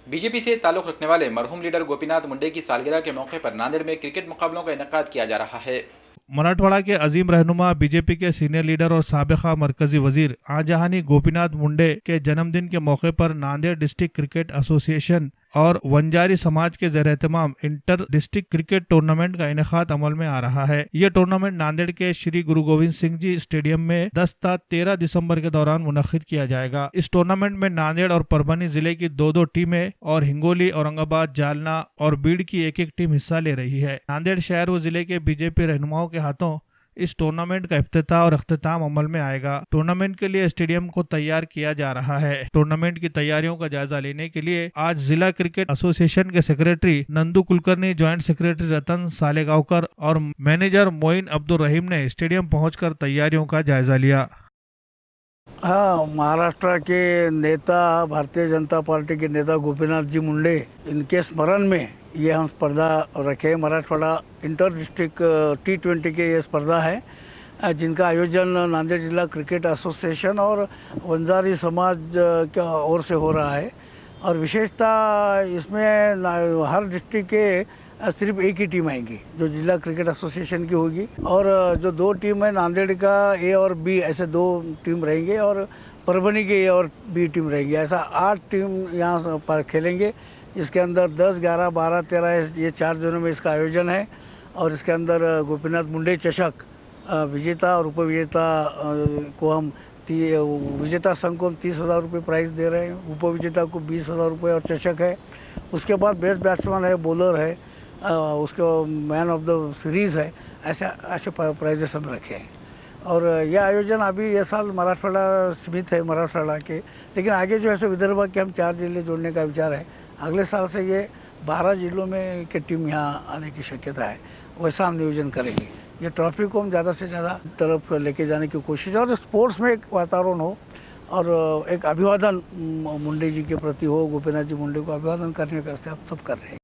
BJP से ताल्लुक रखने वाले मरहूम लीडर गोपीनाथ मुंडे की सालगिरह के मौके पर नांदेड़ में क्रिकेट मुकाबलों का इनेकाद किया जा रहा है। मराठवाड़ा के अजीम रहनुमा बीजेपी के सीनियर लीडर और साबिका मरकजी वजीर आजहानी गोपीनाथ मुंडे के जन्मदिन के मौके पर नांदेड़ डिस्ट्रिक्ट क्रिकेट एसोसिएशन और वंजारी समाज के ज़ेर एहतमाम इंटर डिस्ट्रिक्ट क्रिकेट टूर्नामेंट का इनेकाद अमल में आ रहा है। यह टूर्नामेंट नांदेड़ के श्री गुरु गोविंद सिंह जी स्टेडियम में 10 ता 13 दिसंबर के दौरान मुनक्किद किया जाएगा। इस टूर्नामेंट में नांदेड़ और परभनी जिले की दो टीमें और हिंगोली, औरंगाबाद, जालना और बीड़ की एक टीम हिस्सा ले रही है। नांदेड़ शहर व जिले के बीजेपी रहनुमाओं के हाथों इस टूर्नामेंट का इफ्तिताह और अख्तिताम अमल में आएगा। टूर्नामेंट के लिए स्टेडियम को तैयार किया जा रहा है। टूर्नामेंट की तैयारियों का जायजा लेने के लिए आज जिला क्रिकेट एसोसिएशन के secretary Nandu Kulkarni, joint secretary Ratan Salegaonkar और मैनेजर मोइन अब्दुल रहीम ने स्टेडियम पहुंचकर तैयारियों का जायजा लिया। हाँ, महाराष्ट्र के नेता, भारतीय जनता पार्टी के नेता गोपीनाथ जी मुंडे, इनके स्मरण में ये हम स्पर्धा रखे। मराठवाड़ा इंटर डिस्ट्रिक्ट T20 के ये स्पर्धा है जिनका आयोजन नांदेड़ जिला क्रिकेट एसोसिएशन और वंजारी समाज की ओर से हो रहा है। और विशेषता इसमें हर डिस्ट्रिक्ट के सिर्फ एक ही टीम आएगी जो जिला क्रिकेट एसोसिएशन की होगी, और जो दो टीम है नांदेड़ का A और B, ऐसे दो टीम रहेंगे, और परभनी के A और B टीम रहेगी। ऐसा 8 टीम यहाँ पर खेलेंगे। इसके अंदर 10, 11, 12, 13 ये 4 जोनों में इसका आयोजन है। और इसके अंदर गोपीनाथ मुंडे चषक विजेता और उपविजेता को हम विजेता संघ को हम 30,000 रुपये प्राइज़ दे रहे हैं, उपविजेता को 20,000 रुपये और चषक है। उसके बाद बेस्ट बैट्समैन है, बॉलर है, उसके मैन ऑफ द सीरीज़ है। ऐसे प्राइजेस हम रखे हैं। और यह आयोजन अभी ये साल मराठवाड़ा सीमित है, मराठवाड़ा के, लेकिन आगे जो है सो विदर्भ के हम 4 जिले जोड़ने का विचार है। अगले साल से ये 12 जिलों में की टीम यहाँ आने की शक्यता है। वैसा हम नियोजन करेंगे। ये ट्रॉफी को हम ज़्यादा से ज़्यादा तरफ लेके जाने की कोशिश है और स्पोर्ट्स में एक वातावरण हो और एक अभिवादन मुंडे जी के प्रति हो, गोपीनाथ जी मुंडे को अभिवादन करने का सब कर रहे हैं।